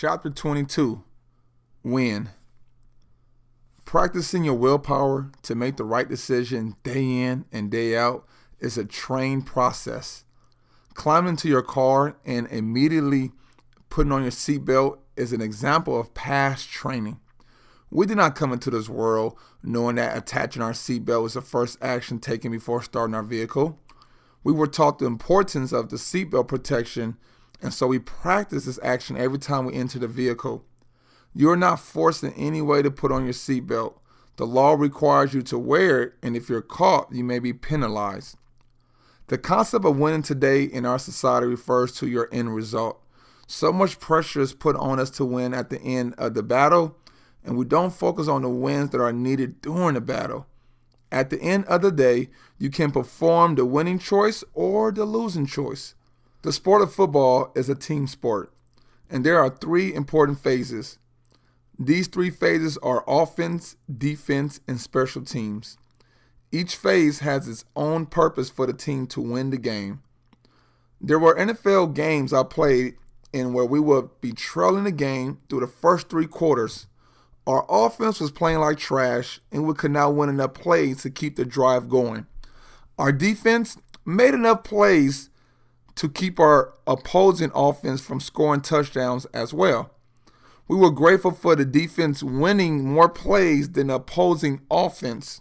Chapter 22, Win. Practicing your willpower to make the right decision day in and day out is a trained process. Climbing into your car and immediately putting on your seatbelt is an example of past training. We did not come into this world knowing that attaching our seatbelt is the first action taken before starting our vehicle. We were taught the importance of the seatbelt protection, and so we practice this action every time we enter the vehicle. You are not forced in any way to put on your seatbelt. The law requires you to wear it, and if you're caught, you may be penalized. The concept of winning today in our society refers to your end result. So much pressure is put on us to win at the end of the battle, and we don't focus on the wins that are needed during the battle. At the end of the day, you can perform the winning choice or the losing choice. The sport of football is a team sport, and there are three important phases. These three phases are offense, defense, and special teams. Each phase has its own purpose for the team to win the game. There were NFL games I played in where we would be trailing the game through the first three quarters. Our offense was playing like trash, and we could not win enough plays to keep the drive going. Our defense made enough plays to keep our opposing offense from scoring touchdowns as well. We were grateful for the defense winning more plays than the opposing offense.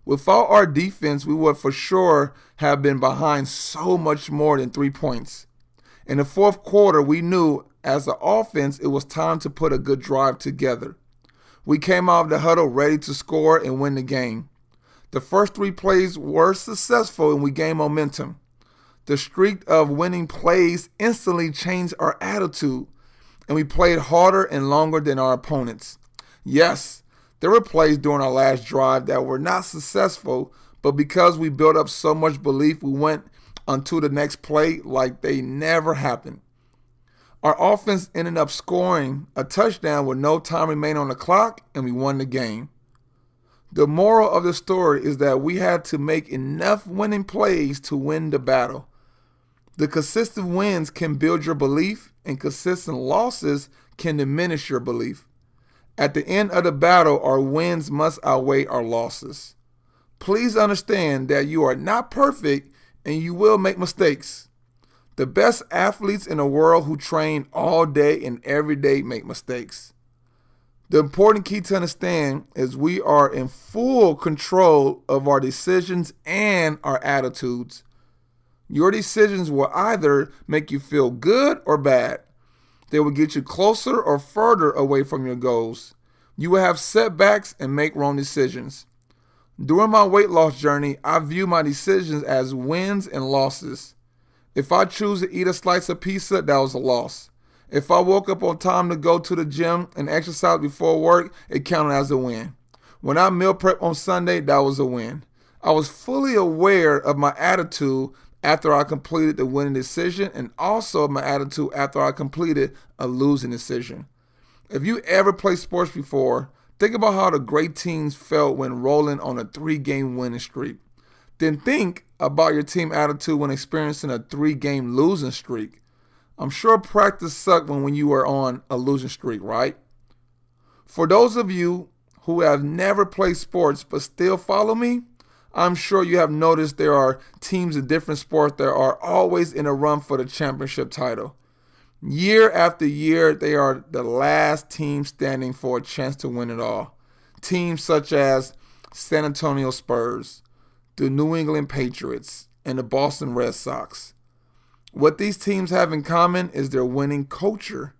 Without our defense, we would for sure have been behind so much more than 3 points. In the fourth quarter, we knew as an offense it was time to put a good drive together. We came out of the huddle ready to score and win the game. The first 3 plays were successful and we gained momentum. The streak of winning plays instantly changed our attitude, and we played harder and longer than our opponents. Yes, there were plays during our last drive that were not successful, but because we built up so much belief, we went onto the next play like they never happened. Our offense ended up scoring a touchdown with no time remaining on the clock, and we won the game. The moral of the story is that we had to make enough winning plays to win the battle. The consistent wins can build your belief, and consistent losses can diminish your belief. At the end of the battle, our wins must outweigh our losses. Please understand that you are not perfect and you will make mistakes. The best athletes in the world who train all day and every day make mistakes. The important key to understand is we are in full control of our decisions and our attitudes. Your decisions will either make you feel good or bad. They will get you closer or further away from your goals. You will have setbacks and make wrong decisions. During my weight loss journey, I view my decisions as wins and losses. If I choose to eat a slice of pizza, that was a loss. If I woke up on time to go to the gym and exercise before work, it counted as a win. When I meal prep on Sunday, that was a win. I was fully aware of my attitude after I completed the winning decision, and also my attitude after I completed a losing decision. If you ever played sports before, think about how the great teams felt when rolling on a 3-game winning streak. Then think about your team attitude when experiencing a 3-game losing streak. I'm sure practice sucked when you were on a losing streak, right? For those of you who have never played sports but still follow me, I'm sure you have noticed there are teams in different sports that are always in a run for the championship title. Year after year, they are the last team standing for a chance to win it all. Teams such as San Antonio Spurs, the New England Patriots, and the Boston Red Sox. What these teams have in common is their winning culture.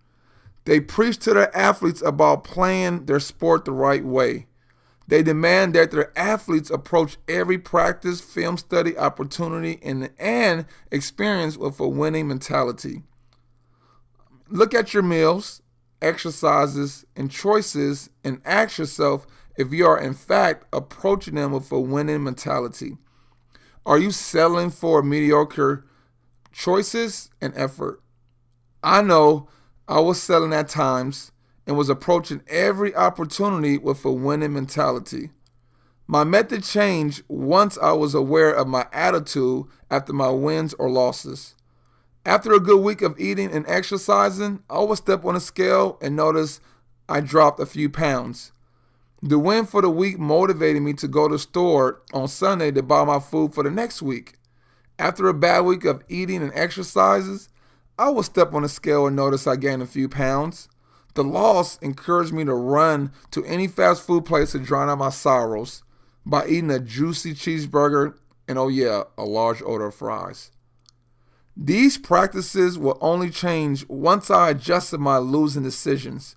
They preach to their athletes about playing their sport the right way. They demand that their athletes approach every practice, film study, opportunity, and experience with a winning mentality. Look at your meals, exercises, and choices and ask yourself if you are in fact approaching them with a winning mentality. Are you settling for mediocre choices and effort? I know I was settling at times and was approaching every opportunity with a winning mentality. My method changed once I was aware of my attitude after my wins or losses. After a good week of eating and exercising, I would step on a scale and notice I dropped a few pounds. The win for the week motivated me to go to the store on Sunday to buy my food for the next week. After a bad week of eating and exercises, I would step on the scale and notice I gained a few pounds. The loss encouraged me to run to any fast food place to drown out my sorrows by eating a juicy cheeseburger and, oh yeah, a large order of fries. These practices will only change once I adjusted my losing decisions.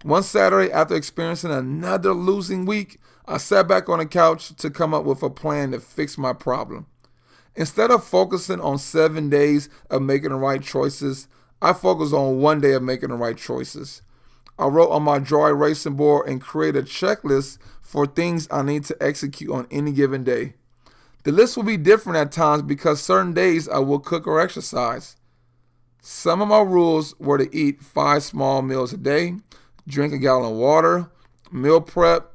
One Saturday, after experiencing another losing week, I sat back on the couch to come up with a plan to fix my problem. Instead of focusing on 7 days of making the right choices, I focused on 1 day of making the right choices. I wrote on my dry erasing board and created a checklist for things I need to execute on any given day. The list will be different at times because certain days I will cook or exercise. Some of my rules were to eat 5 small meals a day, drink a gallon of water, meal prep,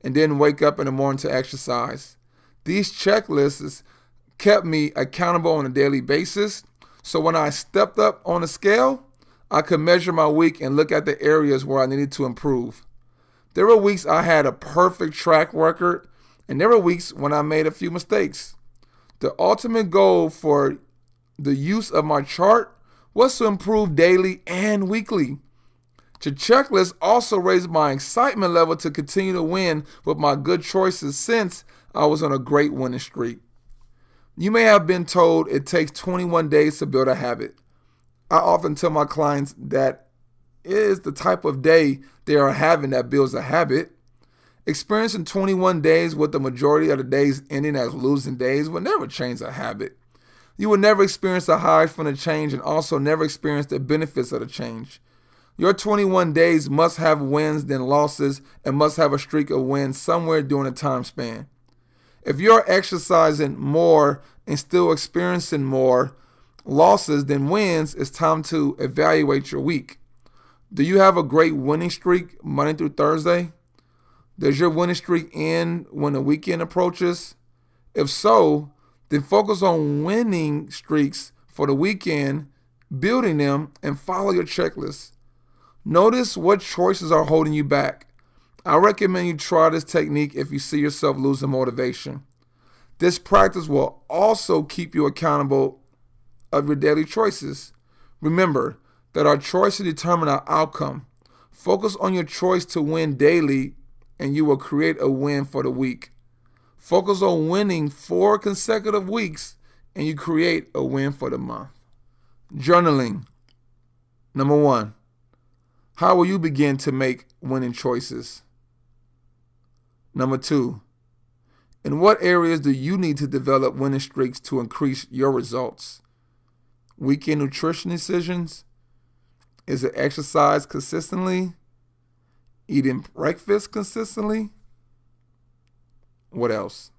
and then wake up in the morning to exercise. These checklists kept me accountable on a daily basis, so when I stepped up on the scale, I could measure my week and look at the areas where I needed to improve. There were weeks I had a perfect track record, and there were weeks when I made a few mistakes. The ultimate goal for the use of my chart was to improve daily and weekly. The checklist also raised my excitement level to continue to win with my good choices since I was on a great winning streak. You may have been told it takes 21 days to build a habit. I often tell my clients that it is the type of day they are having that builds a habit. Experiencing 21 days with the majority of the days ending as losing days will never change a habit. You will never experience the highs from the change and also never experience the benefits of the change. Your 21 days must have wins than losses and must have a streak of wins somewhere during the time span. If you're exercising more and still experiencing more losses than wins, it's time to evaluate your week. Do you have a great winning streak Monday through Thursday? Does your winning streak end when the weekend approaches? If so, then focus on winning streaks for the weekend, building them, and follow your checklist. Notice what choices are holding you back. I recommend you try this technique if you see yourself losing motivation. This practice will also keep you accountable of your daily choices. Remember that our choices determine our outcome. Focus on your choice to win daily and you will create a win for the week. Focus on winning 4 consecutive weeks and you create a win for the month. Journaling. Number 1, how will you begin to make winning choices? Number 2, in what areas do you need to develop winning streaks to increase your results? Weekend nutrition decisions? Is it exercise consistently? Eating breakfast consistently? What else?